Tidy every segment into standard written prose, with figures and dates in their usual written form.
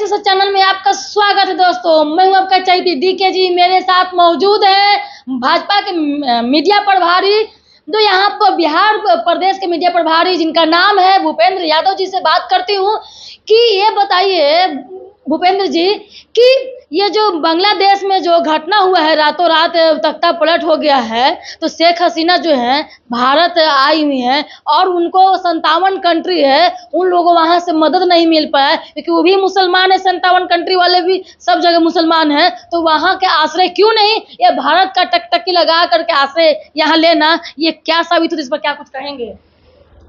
इस चैनल में आपका स्वागत है दोस्तों। मैं हूं आपका चैती डीके जी। मेरे साथ मौजूद है भाजपा के मीडिया प्रभारी, जो यहाँ पर बिहार प्रदेश के मीडिया प्रभारी, जिनका नाम है भूपेंद्र यादव जी से बात करती हूँ कि ये बताइए भूपेंद्र जी कि ये जो बांग्लादेश में जो घटना हुआ है, रातों रात तख्ता पलट हो गया है, तो शेख हसीना जो है भारत आई हुई हैं और उनको 57 कंट्री है, उन लोगों वहां से मदद नहीं मिल पाया क्योंकि वो भी मुसलमान है। 57 कंट्री वाले भी सब जगह मुसलमान हैं, तो वहां के आश्रय क्यों नहीं ये भारत का टकटकी लगा करके आश्रय यहाँ लेना, ये क्या साबित होता है? इस पर क्या कुछ कहेंगे?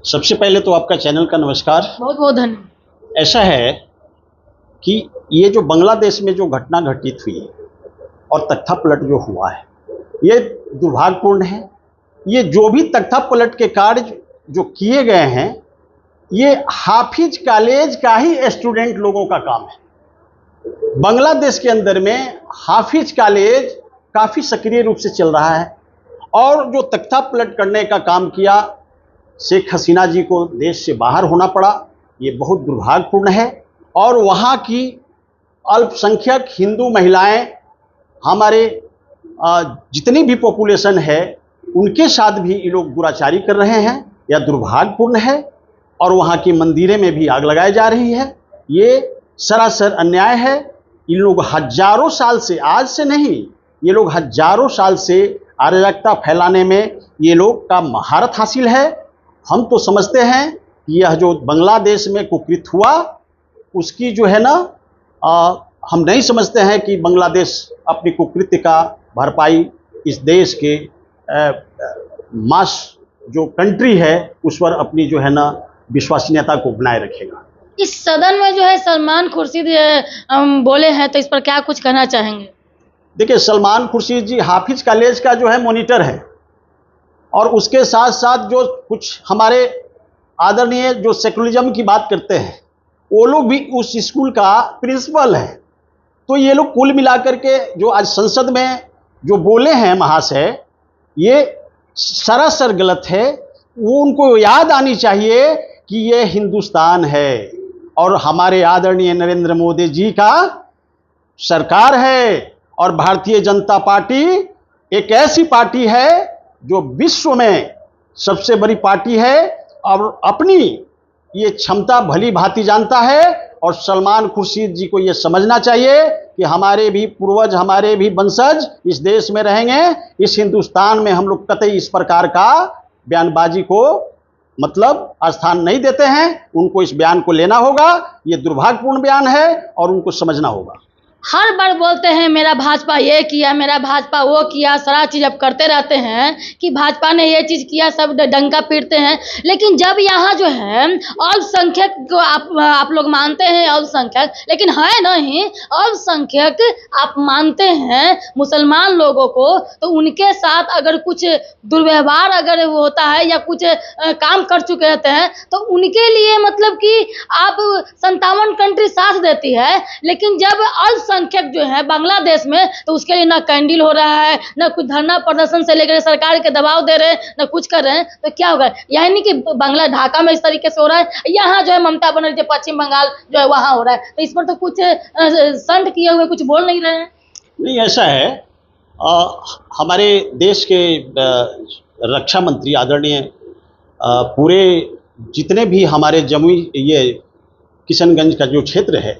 सबसे पहले तो आपका चैनल का नमस्कार। बहुत बहुत धन्यवाद। ऐसा है कि ये जो बांग्लादेश में जो घटना घटित हुई और तख्ता पलट जो हुआ है, ये दुर्भाग्यपूर्ण है। ये जो भी तख्ता पलट के कार्य जो किए गए हैं, ये हाफिज कॉलेज का ही स्टूडेंट लोगों का काम है। बांग्लादेश के अंदर में हाफिज कॉलेज काफ़ी सक्रिय रूप से चल रहा है और जो तख्ता पलट करने का काम किया, शेख हसीना जी को देश से बाहर होना पड़ा, ये बहुत दुर्भाग्यपूर्ण है। और वहाँ की अल्पसंख्यक हिंदू महिलाएं, हमारे जितनी भी पॉपुलेशन है, उनके साथ भी ये लोग दुराचारी कर रहे हैं, यह दुर्भाग्यपूर्ण है। और वहाँ की मंदिरें में भी आग लगाई जा रही है, ये सरासर अन्याय है। इन लोग हजारों साल से, आज से नहीं, ये लोग हजारों साल से अराजकता फैलाने में ये लोग का महारत हासिल है। हम तो समझते हैं कि यह जो बांग्लादेश में कुकृत्य हुआ, उसकी जो है ना, हम नहीं समझते हैं कि बांग्लादेश अपनी कुकृत्य का भरपाई इस देश के मास जो कंट्री है उस पर अपनी जो है ना विश्वसनीयता को बनाए रखेगा। इस सदन में जो है सलमान खुर्शीद बोले हैं, तो इस पर क्या कुछ कहना चाहेंगे? देखिए, सलमान खुर्शीद जी हाफिज कॉलेज का जो है मॉनिटर है और उसके साथ साथ जो कुछ हमारे आदरणीय जो सेकुलरिज्म की बात करते हैं, वो लोग भी उस स्कूल का प्रिंसिपल है। तो ये लोग कुल मिलाकर के जो आज संसद में जो बोले हैं महाशय, ये सरासर गलत है। वो उनको याद आनी चाहिए कि ये हिंदुस्तान है और हमारे आदरणीय नरेंद्र मोदी जी का सरकार है और भारतीय जनता पार्टी एक ऐसी पार्टी है जो विश्व में सबसे बड़ी पार्टी है और अपनी ये क्षमता भली भांति जानता है। और सलमान खुर्शीद जी को ये समझना चाहिए कि हमारे भी पूर्वज, हमारे भी वंशज इस देश में रहेंगे। इस हिंदुस्तान में हम लोग कतई इस प्रकार का बयानबाजी को मतलब स्थान नहीं देते हैं। उनको इस बयान को लेना होगा, ये दुर्भाग्यपूर्ण बयान है और उनको समझना होगा। हर बार बोलते हैं मेरा भाजपा ये किया, मेरा भाजपा वो किया, सारा चीज़ अब करते रहते हैं कि भाजपा ने ये चीज़ किया, सब डंका पीटते हैं। लेकिन जब यहाँ जो है अल्पसंख्यक को आप लोग मानते हैं अल्पसंख्यक, लेकिन है नहीं अल्पसंख्यक आप मानते हैं मुसलमान लोगों को, तो उनके साथ अगर कुछ दुर्व्यवहार अगर होता है या कुछ काम कर चुके रहते हैं, तो उनके लिए मतलब कि आप 57 कंट्री साथ देती है। लेकिन जब संख्यक जो है बांग्लादेश में, तो उसके लिए ना कैंडल हो रहा है, ना कुछ धरना प्रदर्शन से लेकर सरकार के दबाव दे रहे हैं, ना कुछ कर रहे हैं, तो क्या होगा? यानी कि बांग्ला ढाका में इस तरीके से हो रहा है, यहाँ जो है ममता बनर्जी पश्चिम बंगाल जो है वहाँ हो रहा है, तो इस पर तो कुछ संट किए हुए कुछ बोल नहीं रहे हैं। नहीं, ऐसा है, हमारे देश के रक्षा मंत्री आदरणीय पूरे जितने भी हमारे जमुई ये किशनगंज का जो क्षेत्र है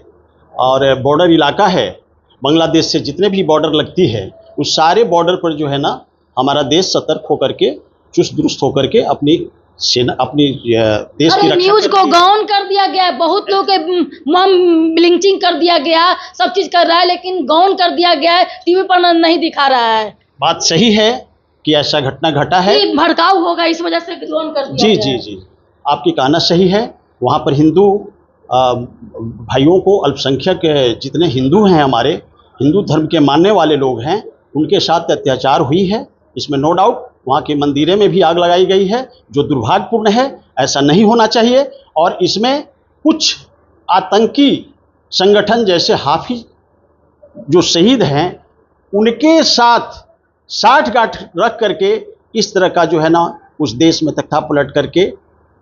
और बॉर्डर इलाका है, बांग्लादेश से जितने भी बॉर्डर लगती है, उस सारे बॉर्डर पर जो है ना हमारा देश सतर्क होकर के, चुस्त दुरुस्त होकर के अपनी सेना, अपनी देश की रक्षा न्यूज को गौन कर दिया गया, बहुत लोग ब्लिंचिंग कर दिया गया, सब चीज कर रहा है, लेकिन गौन कर दिया गया है, टीवी पर नहीं दिखा रहा है। बात सही है कि ऐसा घटना घटा है, भड़काऊ होगा, इस वजह से गौन कर दिया जी जी जी, आपकी कहना सही है। वहाँ पर हिंदू भाइयों को, अल्पसंख्यक जितने हिंदू हैं, हमारे हिंदू धर्म के मानने वाले लोग हैं, उनके साथ अत्याचार हुई है, इसमें नो डाउट। वहाँ की मंदिरें में भी आग लगाई गई है, जो दुर्भाग्यपूर्ण है, ऐसा नहीं होना चाहिए। और इसमें कुछ आतंकी संगठन जैसे हाफिज जो शहीद हैं, उनके साथ साठगांठ रख करके इस तरह का जो है ना उस देश में तख्ता पलट करके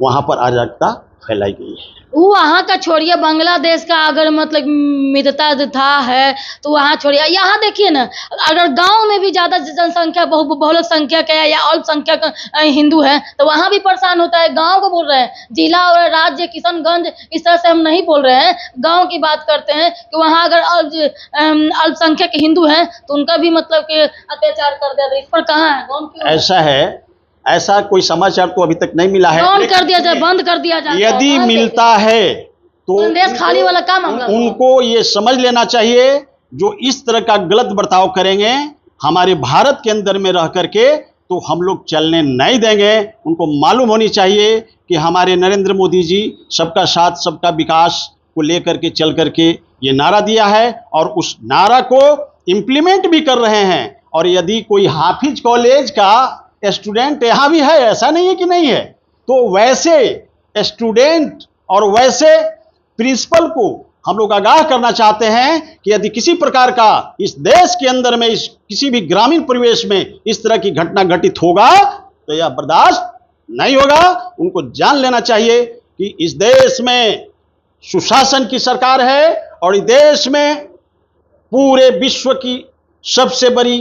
वहाँ पर अराजकता फैलाई गई है। वो वहाँ का छोड़िए, बांग्लादेश का अगर मतलब मित्रता था है तो वहाँ छोड़िए, यहाँ देखिए ना, अगर गांव में भी ज़्यादा जनसंख्या बहुलक संख्यक है या अल्पसंख्यक हिंदू है तो वहाँ भी परेशान होता है। गांव को बोल रहे हैं, जिला और राज्य किशनगंज इस तरह से हम नहीं बोल रहे हैं, गांव की बात करते हैं कि वहाँ अगर अल्पसंख्यक हिंदू हैं तो उनका भी मतलब कि अत्याचार कर दिया था। इस पर कहाँ है, कौन क्यों? ऐसा है, ऐसा कोई समाचार तो अभी तक नहीं मिला है। कौन कर दिया जाए, बंद कर दिया जाए। यदि मिलता है तो संदेश खाली वाला काम होगा। उनको ये समझ लेना चाहिए, जो इस तरह का गलत बर्ताव करेंगे हमारे भारत के अंदर में रह करके तो हम लोग चलने नहीं देंगे। उनको मालूम होनी चाहिए कि हमारे नरेंद्र मोदी जी सबका साथ सबका विकास को लेकर के चल करके ये नारा दिया है और उस नारा को इम्प्लीमेंट भी कर रहे हैं। और यदि कोई हाफिज कॉलेज का स्टूडेंट यहाँ भी है, ऐसा नहीं है कि नहीं है, तो वैसे स्टूडेंट और वैसे प्रिंसिपल को हम लोग आगाह करना चाहते हैं कि यदि किसी प्रकार का इस देश के अंदर में इस किसी भी ग्रामीण परिवेश में इस तरह की घटना घटित होगा तो यह बर्दाश्त नहीं होगा। उनको जान लेना चाहिए कि इस देश में सुशासन की सरकार है और इस देश में पूरे विश्व की सबसे बड़ी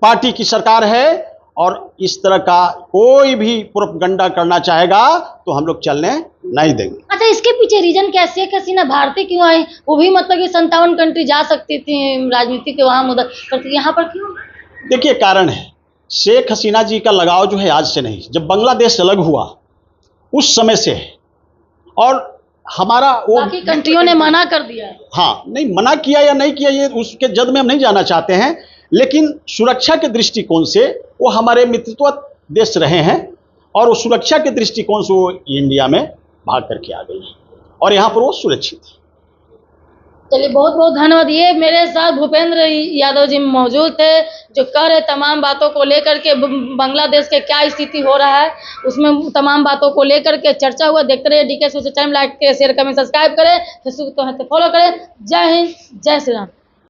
पार्टी की सरकार है और इस तरह का कोई भी प्रोपगंडा करना चाहेगा तो हम लोग चलने नहीं देंगे। अच्छा, इसके पीछे रीजन कैसे है? हसीना भारतीय क्यों आई? वो भी मतलब कि 57 कंट्री जा सकती थी राजनीति के वहाँ मदद करती, यहाँ पर क्यों? देखिए, कारण है, शेख हसीना जी का लगाव जो है आज से नहीं, जब बांग्लादेश अलग हुआ उस समय से है। और हमारा वो बाकी कंट्रियों ने मना कर दिया। हाँ, नहीं मना किया या नहीं किया ये उसके जद में हम नहीं जाना चाहते हैं, लेकिन सुरक्षा के दृष्टिकोण से वो हमारे मित्रत्व देश रहे हैं और वो सुरक्षा के दृष्टिकोण से वो इंडिया में भाग करके आ गई और यहाँ पर वो सुरक्षित है। चलिए, बहुत बहुत धन्यवाद। ये मेरे साथ भूपेंद्र यादव जी मौजूद थे जो कह रहे तमाम बातों को लेकर के बांग्लादेश के क्या स्थिति हो रहा है उसमें तमाम बातों को लेकर के चर्चा हुआ। देखते रहिए DK सोशल टाइम, लाइक करें, शेयर करें, सब्सक्राइब करें, फेसबुक तो फॉलो करें। जय हिंद, जय श्री राम।